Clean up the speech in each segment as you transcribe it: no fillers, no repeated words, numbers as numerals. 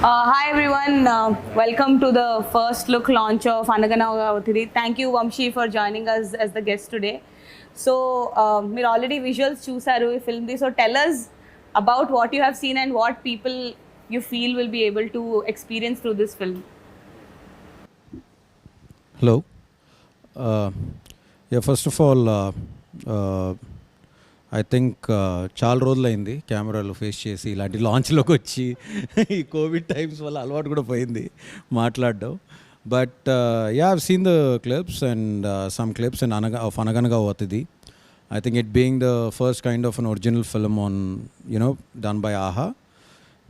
Hi everyone, welcome to the first look launch of Anaganavatidi. Thank you Vamshi for joining us as the guest today. So, మీరు already visuals చూసారు ఈ film the. So tell us about what you have seen and what people you feel will be able to experience through this film. Hello. First of all, I think చాలా రోజులైంది కెమెరాలో face చేసి ఇలాంటి లాంచ్లోకి వచ్చి ఈ Covid times వల్ల అలవాటు కూడా పోయింది మాట్లాడడం. But I've seen the clips and some clips and అనగనగా అవుతుంది. I think it being the first kind of an original film on, done by AHA.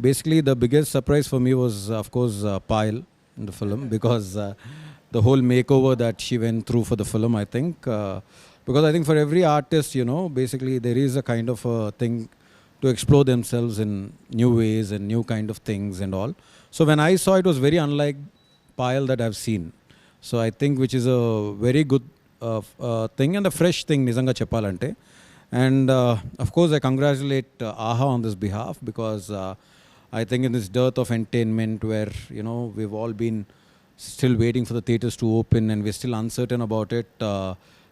Basically, the biggest surprise for me was, of course, Payal in the film because the whole makeover that she went through for the film, I think. Because I think for every artist, basically there is a kind of a thing to explore themselves in new ways and new kind of things and all. So when I saw it was very unlike Payal that I've seen. So I think which is a very good thing and a fresh thing, nizanga cheppalante. And of course I congratulate AHA on this behalf because I think in this dearth of entertainment where, we've all been still waiting for the theatres to open and we're still uncertain about it,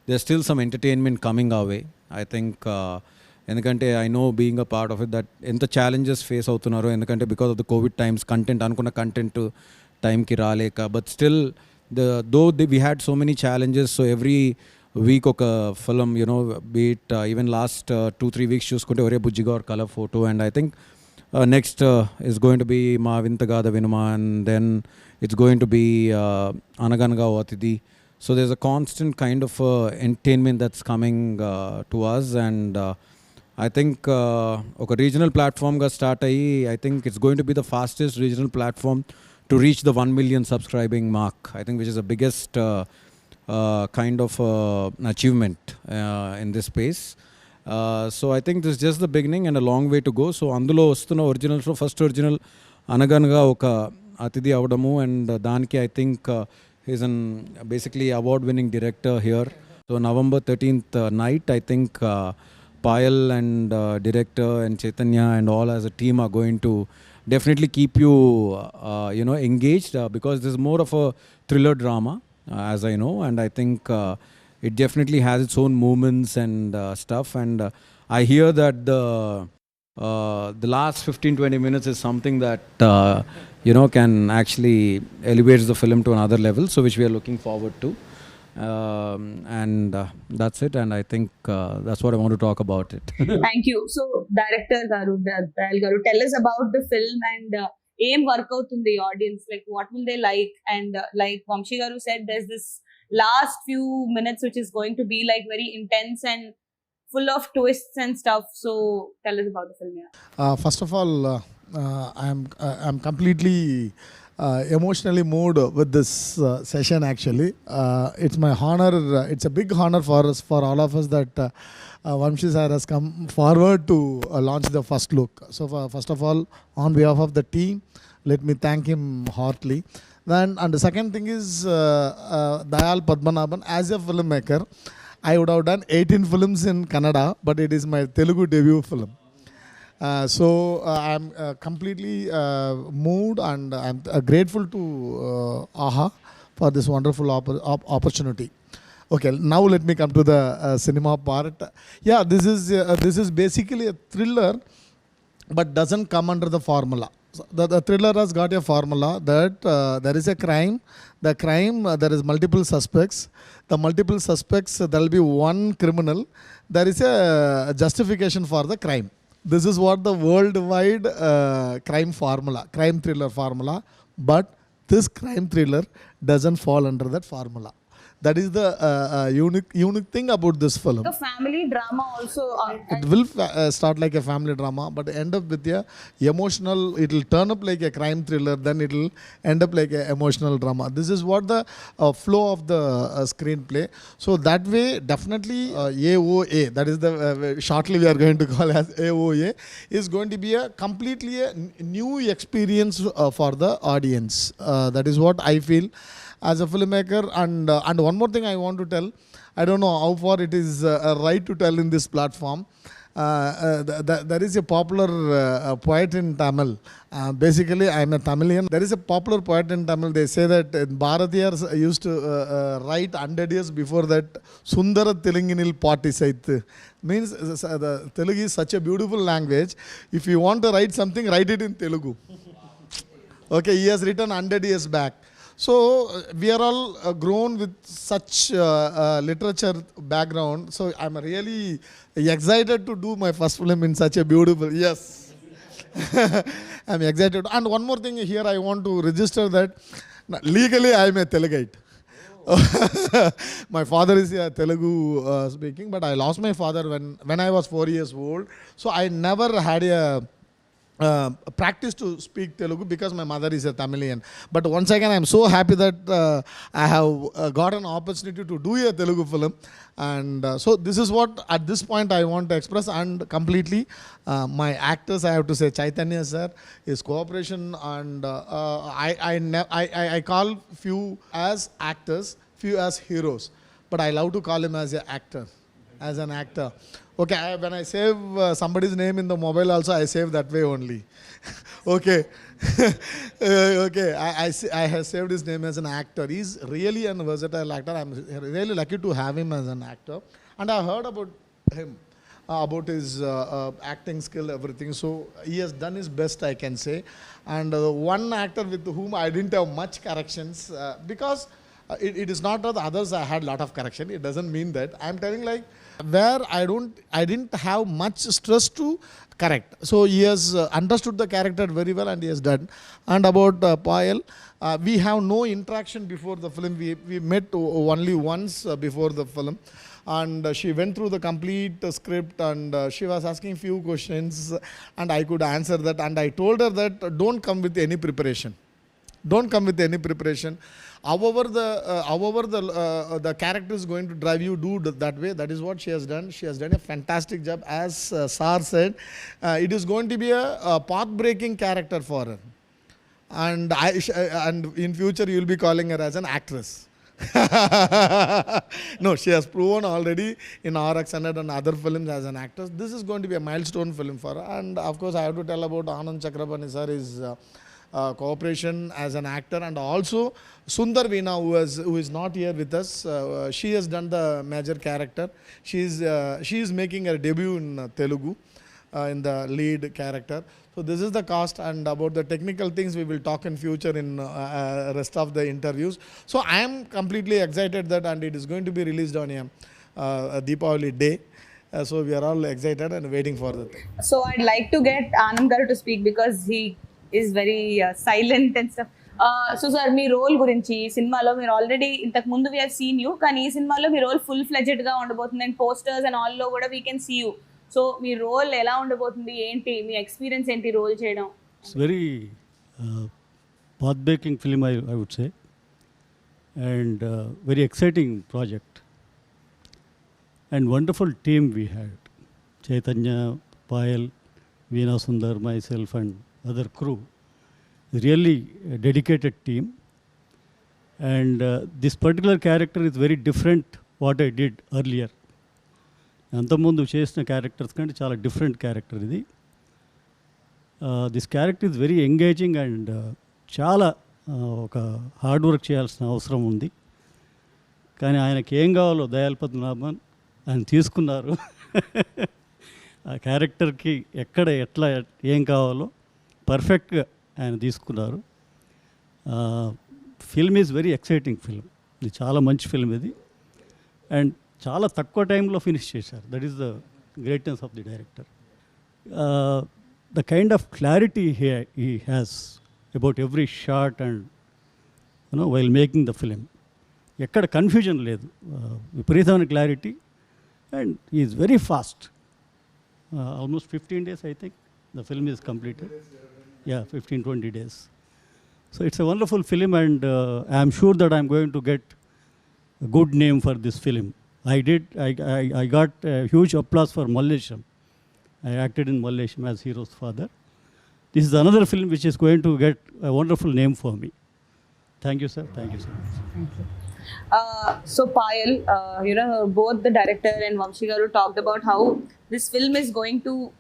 there's still some entertainment coming our way. I think ఎందుకంటే I know being a part of it that ఎంత challenges face అవుతున్నారో ఎందుకంటే because of the COVID times content అనుకున్న content టైంకి రాలేక but still we had so many challenges, so every week ఒక film, be it even last 2-3 weeks చూసుకుంటే ఒరే బుజ్జిగా or color photo, and I think next is going to be మా వింతగాథ వినుమ, and then it's going to be అనగనగా అతిథి. So there's a constant kind of entertainment that's coming to us, and I think ఒక regional platform గా start అయ్యి I think it's going to be the fastest regional platform to reach the 1 million subscribing mark, I think, which is the biggest kind of achievement in this space. So I think this is just the beginning and a long way to go. So అందులో వస్తున్న originals first original అనగనగా ఒక అతిథి అవడము, and దానికి I think he's an basically award-winning director here. So November 13th night, I think Payal and director and Chaitanya and all as a team are going to definitely keep you, engaged because this is more of a thriller drama, as I know, and I think it definitely has its own moments and stuff. And I hear that the last 15-20 minutes is something that can actually elevate the film to another level, so which we are looking forward to, and that's it, and I think that's what I want to talk about it. Thank you. So director garu Dayal garu, tell us about the film and aim work out in the audience, like what will they like, and like Vamshi garu said, there's this last few minutes which is going to be like very intense and full of twists and stuff. So tell us about the film. First of all, I'm completely emotionally moved with this session. Actually, it's my honor. It's a big honor for us, for all of us, that Vamshi sir has come forward to launch the first look. So first of all, on behalf of the team, let me thank him heartily. Then, and the second thing is Dayal Padmanabhan. As a filmmaker, I would have done 18 films in Kannada, but it is my Telugu debut film. So I'm completely moved, and I'm grateful to AHA for this wonderful opportunity. Okay, now let me come to the cinema part. Yeah, this is basically a thriller, but doesn't come under the formula. So the thriller has got a formula that there is a crime. The crime, there is multiple suspects. The multiple suspects, there will be one criminal. There is a justification for the crime. This is what the worldwide crime thriller formula, but this crime thriller doesn't fall under that formula. That is the unique thing about this film. The family drama also. It will start like a family drama, but end up with a emotional. It will turn up like a crime thriller, then it will end up like a emotional drama. This is what the flow of the screenplay. So that way, definitely AOA. That is the shortly we are going to call as AOA, is going to be a completely new experience for the audience. That is what I feel as a filmmaker. And one more thing I want to tell, I don't know how far it is right to tell in this platform. there is a popular poet in Tamil. Basically, I am a Tamilian. There is a popular poet in Tamil. They say that Bharatiyars used to write 100 years before that, Sundara Teluginil Patisaitu. Means the Telugu is such a beautiful language. If you want to write something, write it in Telugu. Okay, he has written 100 years back. So we are all grown with such literature background. So I'm really excited to do my first film in such a beautiful, yes. I'm excited. And one more thing here, I want to register that legally I am a Telugite. My father is a Telugu speaking, but I lost my father when I was 4 years old. So I never had a practice to speak Telugu because my mother is a Tamilian. But once again, I am so happy that I have got an opportunity to do a Telugu film. And so this is what at this point I want to express. And completely my actors, I have to say Chaitanya sir, his cooperation, and I call few as actors, few as heroes, but I love to call him as an actor. Okay, when I save somebody's name in the mobile also, I save that way only. Okay. Okay, I have saved his name as an actor. He's really a versatile actor. I'm really lucky to have him as an actor. And I heard about him, about his acting skill, everything. So he has done his best, I can say. And one actor with whom I didn't have much corrections, because it is not that the others I had a lot of correction. It doesn't mean that. I'm telling like where I didn't have much stress to correct. So he has understood the character very well and he has done. And about Payal, we have no interaction before the film. We met only once before the film. And she went through the complete script and she was asking few questions and I could answer that. And I told her that don't come with any preparation. Don't come with any preparation. However, the character is going to drive you, do that way. That is what she has done. She has done a fantastic job. As Sar said, it is going to be a path-breaking character for her. And and in future, you will be calling her as an actress. No, she has proven already in RX100 and other films as an actress. This is going to be a milestone film for her. And of course, I have to tell about Anand Chakrabarti sir, his cooperation as an actor, and also Sundar Veena, who is not here with us. She has done the major character. She is making her debut in Telugu in the lead character. So this is the cast, and about the technical things we will talk in future in rest of the interviews. So I am completely excited that, and it is going to be released on a Deepavali day. So we are all excited and waiting for that. So I'd like to get Anand garu to speak because he is very silent and stuff. So sir మీ role గురించి ఈ సినిమాలో మీరు already ఇంతకు ముందు we have seen you, కానీ ఈ సినిమాలో మీ రోల్ ఫుల్ ఫ్లెడ్జెడ్ గా ఉండబోతుంది అండ్ పోస్టర్స్ అండ్ ఆల్ లో కూడా we can see you. So మీ రోల్ ఎలా ఉండబోతుంది, ఏంటి మీ ఎక్స్పీరియన్స్ ఏంటి రోల్ చేయడం? It's very path breaking film I would say, and very exciting project and wonderful team we had. Chaitanya, Payal, Veena Sundar, myself and other crew, really a dedicated team, and this particular character is very different what I did earlier. అంతకుముందు చేసిన characters కంటే చాలా different character ఇది. This character is very engaging and చాలా ఒక hard work చేయాల్సిన అవసరం ఉంది. కానీ ఆయనకి ఏం కావాలో దయాల్ పద్మనాభన్ ఆయన తీసుకున్నారు. ఆ క్యారెక్టర్కి ఎక్కడ ఎట్లా ఏం కావాలో పర్ఫెక్ట్గా ఆయన తీసుకున్నారు. Film is very exciting film. ఇది చాలా మంచి ఫిల్మ్ ఇది, అండ్ చాలా తక్కువ టైంలో ఫినిష్ చేశారు. That is the greatness of the director. The kind of clarity he has about every shot and you know while making the film. ఎక్కడ కన్ఫ్యూజన్ లేదు, విపరీతమైన clarity, and he is very fast. Almost 15 days I think the film is completed. Yeah, 15-20 days. So it's a wonderful film, and I am sure that I am going to get a good name for this film. I got a huge applause for Mallesham. I acted in Mallesham as hero's father. This is another film which is going to get a wonderful name for me. Thank you, sir. Thank you so much. Thank you. So Payal, both the director and Vamshi Garu talked about how this film is going to,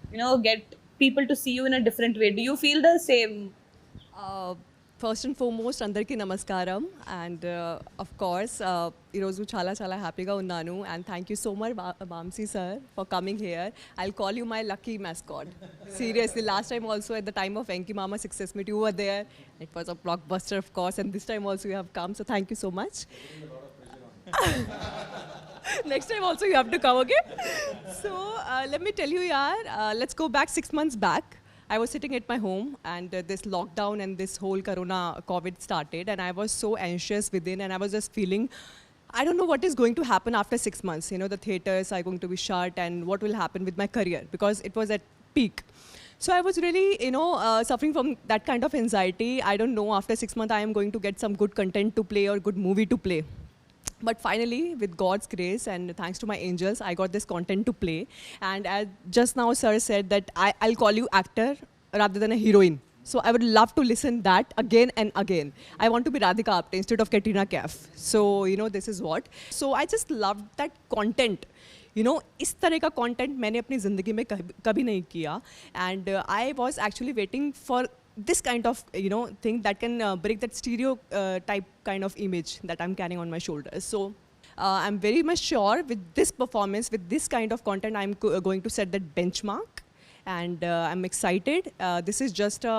get people to see you in a different way. Do you feel the same? First and foremost అందరికీ నమస్కారం and of course ఈరోజు చాలా చాలా హ్యాపీగా ఉన్నాను and thank you so much Vamsi sir for coming here I call you my lucky mascot. Seriously, last time also at the time of Venki Mama Success Meet, you were there. It was a blockbuster, of course, and this time also you have come, so thank you so much. Next time also you have to come, okay? So let me tell you, yaar, let's go back 6 months back. I was sitting at my home and this lockdown and this whole corona COVID started and I was so anxious within and I was just feeling, I don't know what is going to happen after 6 months. You know, the theatres are going to be shut and what will happen with my career because it was at peak. So I was really, suffering from that kind of anxiety. I don't know, after 6 months I am going to get some good content to play or good movie to play. But finally, with God's grace and thanks to my angels, I got this content to play. And as just now sir said that I'll call you actor rather than a heroine. So I would love to listen that again and again. I want to be Radhika Apte instead of Katrina Kaif. So, this is what. So I just loved that content. इस तरह का content मैंने अपनी ज़िंदगी में कभी नहीं किया. And I was actually waiting for this kind of thing that can break that stereotype kind of image that I'm carrying on my shoulders. So I'm very much sure with this performance, with this kind of content, I'm going to set that benchmark. And I'm excited. This is just a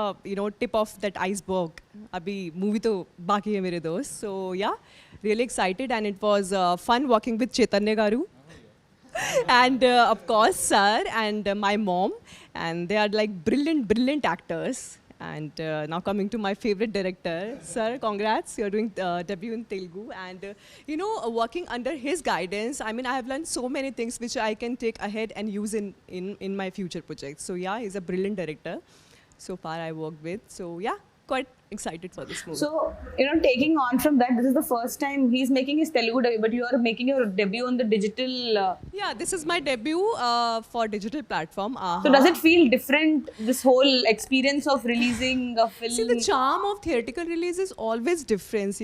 tip of that iceberg. Abhi movie to baki hai mere dost. So yeah, really excited, and it was fun working with Chaitanya Garu. And of course sir and my mom, and they are like brilliant actors. And now coming to my favorite director, sir, congrats, you're doing debut in Telugu. And working under his guidance, I mean, I have learned so many things which I can take ahead and use in my future projects. So yeah, he's a brilliant director so far I worked with. So yeah, quite excited for this movie. So, taking on from that, this is the first time he's making his Telugu debut, but you are making your debut on the digital. Yeah, this is my debut for digital platform. So, does it feel different, this whole experience of releasing a film? See, the charm of theatrical release is always different.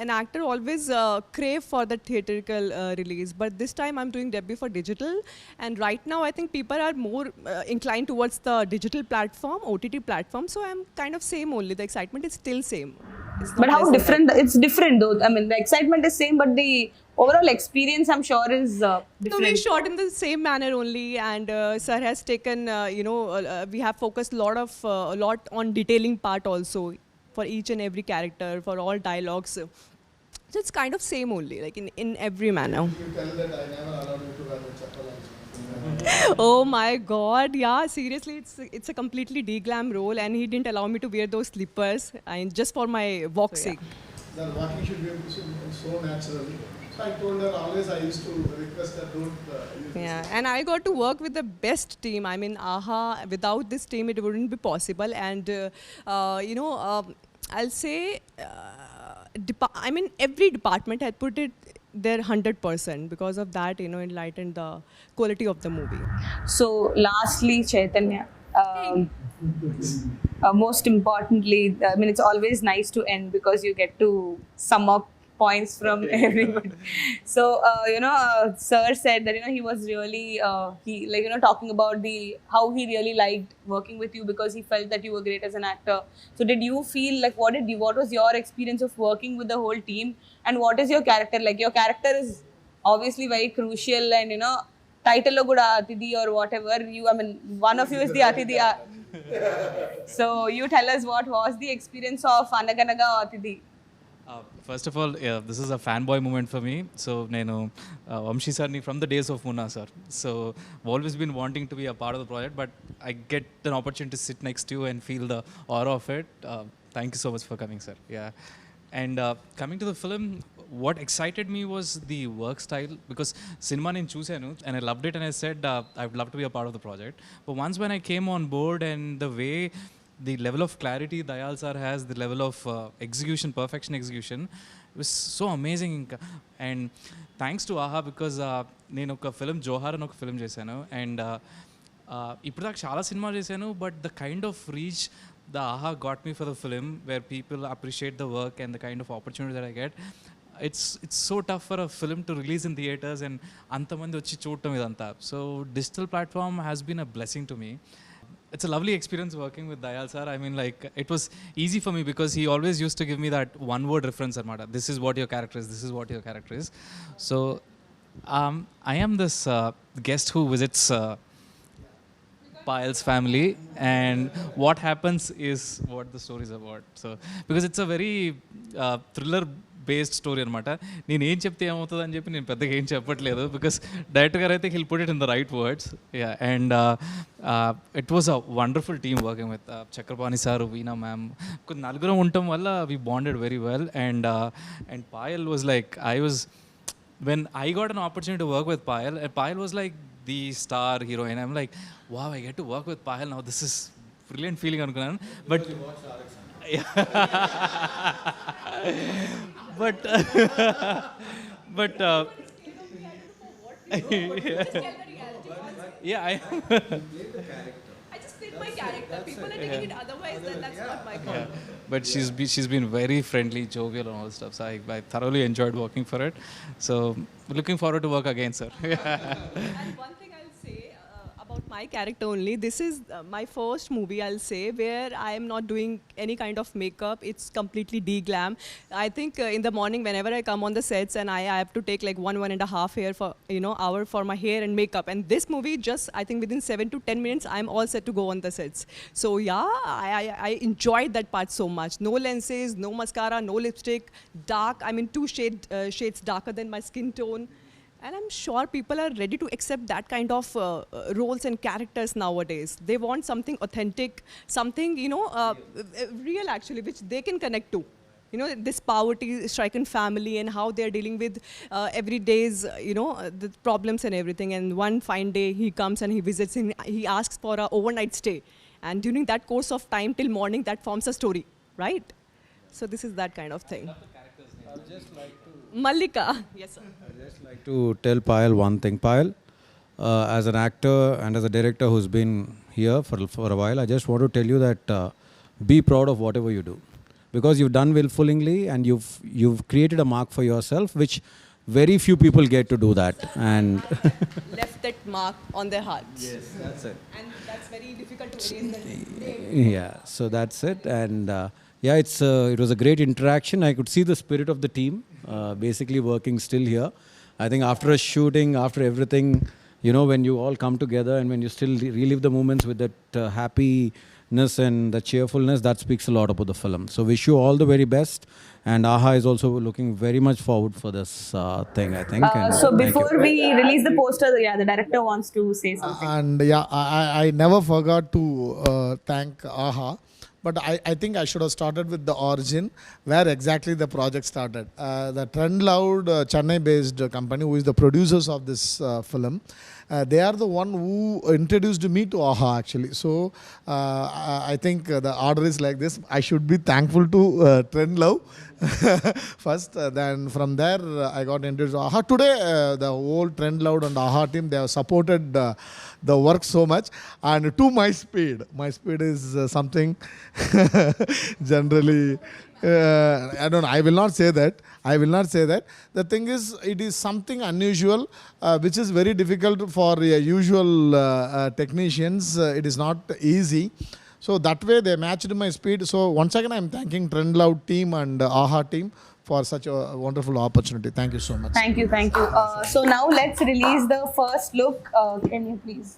An actor always crave for the theatrical release. But this time I'm doing debut for digital. And right now I think people are more inclined towards the digital platform, OTT platform. So I'm kind of same only. The excitement is still same. It's not But how less than different? It's different though. I mean, the excitement is same, but the overall experience, I'm sure, is No, different. we shot in the same manner only, and sir has taken, we have focused a lot on detailing part also for each and every character, for all dialogues. So it's kind of same only, like in every manner. You tell that I never allowed you to wear the chappal also. Oh my God, yeah, seriously, it's a completely de-glam role, and he didn't allow me to wear those slippers, and just for my walk sake. The walking should be so natural. So I told her always I used to request her don't use this. Yeah, and I got to work with the best team. I mean, AHA, without this team, it wouldn't be possible. And, I'll say, every department had put it their 100%. Because of that, it lightened the quality of the movie. So, lastly, Chaitanya, most importantly, I mean, it's always nice to end because you get to sum up points from everybody. So, sir said that, he was really, talking about how he really liked working with you because he felt that you were great as an actor. So, did you feel like, what was your experience of working with the whole team, and what is your character like? Your character is obviously very crucial, and, title lo kuda Atidhi or whatever, one of you is the Atidhi. So, you tell us what was the experience of Anaganaga Atidhi? First of all, this is a fanboy moment for me. So, Nenu Vamshi Sarni from the days of Munna sir. So, I've always been wanting to be a part of the project, but I get an opportunity to sit next to you and feel the aura of it. Thank you so much for coming, sir. Yeah. And coming to the film, what excited me was the work style, because cinema nenu chusanu and I loved it, and I said I would love to be a part of the project. But once when I came on board, and the way the level of clarity Dayal sir has, the level of execution, perfection execution, it was so amazing. And thanks to AHA, because నేను ఒక film జోహార్ అని ఒక film చేశాను, and ఇప్పుడు దాకా చాలా cinema చేశాను, but the kind of reach the AHA got me for the film, where people appreciate the work and the kind of opportunity that I get, it's so tough for a film to release in theaters and అంతమంది వచ్చి చూడటం ఇదంతా. So digital platform has been a blessing to me. It's a lovely experience working with Dayal sir. I mean, like, it was easy for me because he always used to give me that one word reference anamata. This is what your character is, this is what your character is. So I am this guest who visits Payal's family, and what happens is what the story is about. So because it's a very thriller based story అనమాట. నేను ఏం చెప్తే ఏమవుతుంది అని చెప్పి నేను పెద్దగా ఏం చెప్పట్లేదు బికాస్ డైరెక్టర్ గారు అయితే hill put it in the right words. Yeah, and it was a wonderful team working with Chakrapani sir, veena ma'am. కొన్ని నలుగురం ఉండటం వల్ల we bonded very well. And Payal was like, when I got an opportunity to work with Payal, and Payal was like the star hero, and I'm like, wow, I get to work with Payal now. This is brilliant feeling అనుకున్నాను. But but yeah, I just fit my character. People are taking it otherwise, then that's not my call. but she's been very friendly, jovial, and all stuff. So I thoroughly enjoyed working for it. So looking forward to work again, sir. And one thing I'll say about my character only, this is my first movie, I'll say, where I am not doing any kind of makeup. It's completely de-glam. I think in the morning, whenever I come on the sets, and I have to take like 1.5 hour for my hair and makeup. And this movie, just I think within 7 to 10 minutes, I'm all set to go on the sets. So yeah, I enjoyed that part so much. No lenses, no mascara, no lipstick, dark. I mean, 2 shades darker than my skin tone. And I'm sure people are ready to accept that kind of roles and characters nowadays. They want something authentic, something, real actually, which they can connect to. This poverty-stricken family and how they're dealing with every day's, the problems and everything. And one fine day, he comes and he visits and he asks for an overnight stay. And during that course of time till morning, that forms a story, right? So this is that kind of thing. Mallika. Yes, sir. I'd just like to tell Payal one thing. Payal, as an actor and as a director who's been here for a while, I just want to tell you that be proud of whatever you do, because you've done willfully and you've created a mark for yourself, which very few people get to do that. And Left that mark on their hearts. yes, that's it. And that's very difficult to erase that. Yeah, so that's it. And yeah, it was a great interaction. I could see the spirit of the team basically working still here. I think after a shooting, after everything, when you all come together and when you still relive the moments with that happiness and the cheerfulness, that speaks a lot about the film. So wish you all the very best. And AHA is also looking very much forward for this thing, I think. And So thank before you. we release the poster, the director wants to say something. And yeah, I never forgot to thank AHA. But I think I should have started with the origin, where exactly the project started. The Trend Loud Chennai-based company, who is the producers of this film, they are the one who introduced me to AHA actually. So I think the order is like this. I should be thankful to Trend Love first. Then from there, I got introduced to AHA. Today, the whole Trend Loud and AHA team, they have supported the work so much. And to my speed is something generally, I don't know, I will not say that. The thing is, it is something unusual, which is very difficult for usual technicians. It is not easy. So that way they matched my speed. So once again, I am thanking Trend Loud team and AHA team for such a wonderful opportunity. Thank you so much. Thank you. So now let's release the first look. Can you please?